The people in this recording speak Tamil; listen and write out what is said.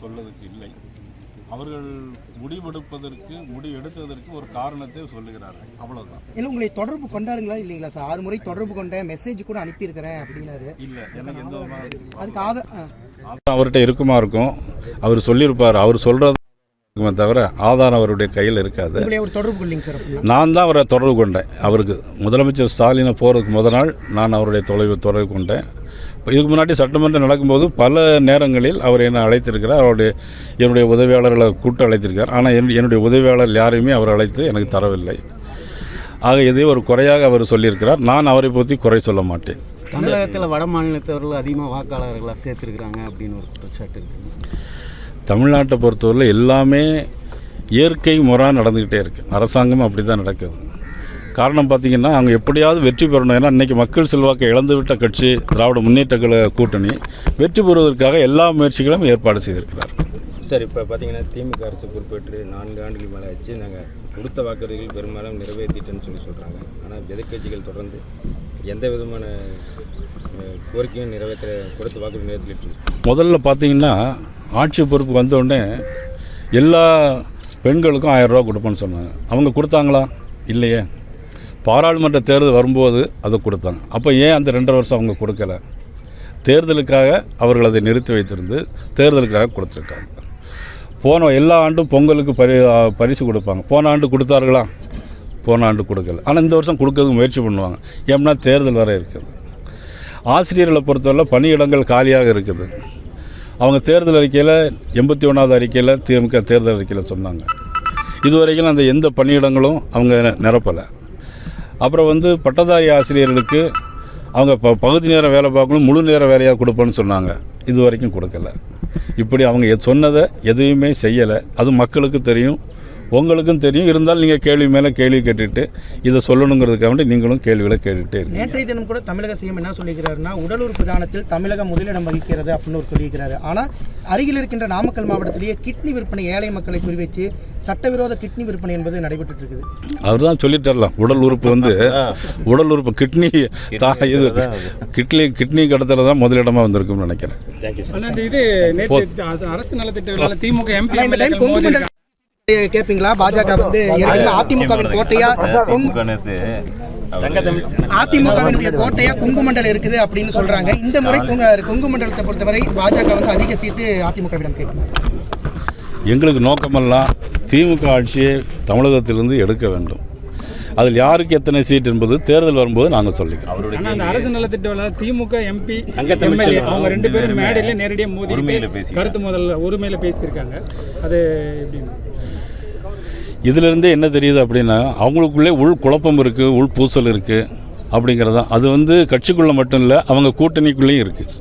சொல்வதற்கு இல்லை. அவர்கள் முடிவு எடுத்ததற்கு ஒரு காரணத்தை சொல்லுகிறார்கள், அவ்வளவுதான். இல்லை, உங்களை தொடர்பு கொண்டாருங்களா இல்லைங்களா சார்? 6 முறை தொடர்பு கொண்டேன், மெசேஜ் கூட அனுப்பியிருக்கிறேன் அப்படின்னாரு. இல்லை, எனக்கு எந்த அதுக்கு அவர்கிட்ட இருக்குமா இருக்கும், அவர் சொல்லியிருப்பார். அவர் சொல்றது தவிர ஆதாரம் அவருடைய கையில் இருக்காது. தொடர்பு கொண்டீங்க சார்? நான் தான் அவரை தொடர்பு கொண்டேன். அவருக்கு முதலமைச்சர் ஸ்டாலினை போகிறதுக்கு முதல் நாள் நான் அவருடைய தொடர்பு கொண்டேன். இதுக்கு முன்னாடி சட்டமன்றம் நடக்கும்போது பல நேரங்களில் அவர் என்னை அழைத்திருக்கிறார். என்னுடைய உதவியாளர்களை கூட்டு அழைத்திருக்கார். ஆனால் என்னுடைய உதவியாளர் யாரையுமே அவர் அழைத்து எனக்கு தரவில்லை. ஆக இதை ஒரு குறையாக அவர் சொல்லியிருக்கிறார். நான் அவரை பற்றி குறை சொல்ல மாட்டேன். தமிழகத்தில் வட மாநிலத்தவர்கள் அதிகமாக வாக்காளர்களாக சேர்த்துருக்குறாங்க அப்படின்னு ஒரு குற்றச்சாட்டு இருக்குது. தமிழ்நாட்டை பொறுத்தவரையில் எல்லாமே இயற்கை முறையாக நடந்துக்கிட்டே இருக்குது. அரசாங்கமும் அப்படி தான் நடக்குது. காரணம் பார்த்திங்கன்னா அவங்க எப்படியாவது வெற்றி பெறணும். ஏன்னா இன்றைக்கி மக்கள் செல்வாக்கை இழந்துவிட்ட கட்சி திராவிட முன்னேற்ற கழக கூட்டணி வெற்றி பெறுவதற்காக எல்லா முயற்சிகளும் ஏற்பாடு செய்திருக்கிறார். சார், இப்போ பார்த்தீங்கன்னா திமுக அரசு பொறுப்பேற்று 4 ஆண்டுகள் மேலே ஆச்சு. நாங்கள் கொடுத்த வாக்குறுதிகள் பெரும்பாலும் நிறைவேற்றிட்டேன்னு சொல்கிறாங்க. ஆனால் எதிர்க்கட்சிகள் தொடர்ந்து எந்த விதமான கோரிக்கையும் கொடுத்த வாக்குறுதி நிறைவேற்றி. முதல்ல பார்த்திங்கன்னா ஆட்சி பொறுப்பு வந்தோடனே எல்லா பெண்களுக்கும் 1000 ரூபா கொடுப்பேன்னு சொன்னாங்க. அவங்க கொடுத்தாங்களா? இல்லையே. பாராளுமன்ற தேர்தல் வரும்போது அதை கொடுத்தாங்க. அப்போ ஏன் அந்த 2.5 வருஷம் அவங்க கொடுக்கல? தேர்தலுக்காக அவர்கள் அதை நிறுத்தி வைத்திருந்து தேர்தலுக்காக கொடுத்துருக்காங்க. போன எல்லா ஆண்டும் பொங்கலுக்கு பரிசு கொடுப்பாங்க. போன ஆண்டு கொடுத்தார்களா? போன ஆண்டு கொடுக்கல. ஆனால் இந்த வருஷம் கொடுக்கறதுக்கு முயற்சி பண்ணுவாங்க. ஏன்னா தேர்தல் வர இருக்குது. ஆசிரியர்களை பொறுத்தவரை பணியிடங்கள் காலியாக இருக்குது. அவங்க தேர்தல் அறிக்கையில் 81வது அறிக்கையில் திமுக தேர்தல் அறிக்கையில் சொன்னாங்க. இதுவரைக்கும் அந்த எந்த பணியிடங்களும் அவங்க நிரப்பலை. அப்புறம் பட்டதாரி ஆசிரியர்களுக்கு அவங்க பகுதி நேரம் வேலை பார்க்கணும், முழு நேர வேலையாக கொடுப்பேன்னு சொன்னாங்க. இது வரைக்கும் கொடுக்கல. இப்படி அவங்க சொன்னதை எதுவுமே செய்யலை. அது மக்களுக்கு தெரியும், உங்களுக்கும் தெரியும். இருந்தாலும் நீங்கள் கேள்வி மேலே கேள்வி கேட்டுட்டு இதை சொல்லணுங்கிறதுக்காக வேண்டி நீங்களும் கேள்விகளை கேட்டுகிட்டே இருக்கீங்க. நேற்றைய தினம் கூட தமிழக சிஎம் என்ன சொல்லியிருக்கிறாருன்னா, உடல் உறுப்பு தானத்தில் தமிழகம் முதலிடம் வகிக்கிறது அப்படின்னு ஒரு சொல்லியிருக்கிறாரு. ஆனால் அருகில் இருக்கின்ற நாமக்கல் மாவட்டத்திலேயே கிட்னி விற்பனை ஏழை மக்களை குறிவைச்சு சட்டவிரோத கிட்னி விற்பனை என்பது நடைபெற்று இருக்குது. அவர் தான் சொல்லிட்டாரலாம். உடல் உறுப்பு கிட்னி கிட்னி கடத்தல தான் முதலிடமாக வந்திருக்கும்னு நினைக்கிறேன். அரசு நலத்திட்டங்களால் திமுக எம்பி கேட்பீங்களா? பாஜக அதிமுகவின் கோட்டையா கோட்டையா கொங்கு மண்டலம் இருக்குது அப்படின்னு சொல்றாங்க. இந்த முறை கொங்கு மண்டலத்தை பொறுத்தவரை பாஜக அதிக சீட்டு அதிமுகவிடம் கேட்கும். எங்களுக்கு நோக்கமெல்லாம் திமுக ஆட்சியை தமிழகத்திலிருந்து எடுக்க வேண்டும். அதில் யாருக்கு எத்தனை சீட் என்பது தேர்தல் வரும்போது நாங்கள் சொல்லிக்கிறோம். அந்த அரசு நலத்திட்ட திமுக எம்பி அவங்க 2 பேரும் மேடையில் நேரடியாக மோதி கருத்து முதல்ல உரிமையில பேசியிருக்காங்க. அது எப்படி? இதிலிருந்தே என்ன தெரியுது அப்படின்னா, அவங்களுக்குள்ளே உள் குழப்பம் இருக்குது, உள் பூசல் இருக்குது அப்படிங்கிறது தான். அது கட்சிக்குள்ளே மட்டும் இல்லை, அவங்க கூட்டணிக்குள்ளேயும் இருக்குது.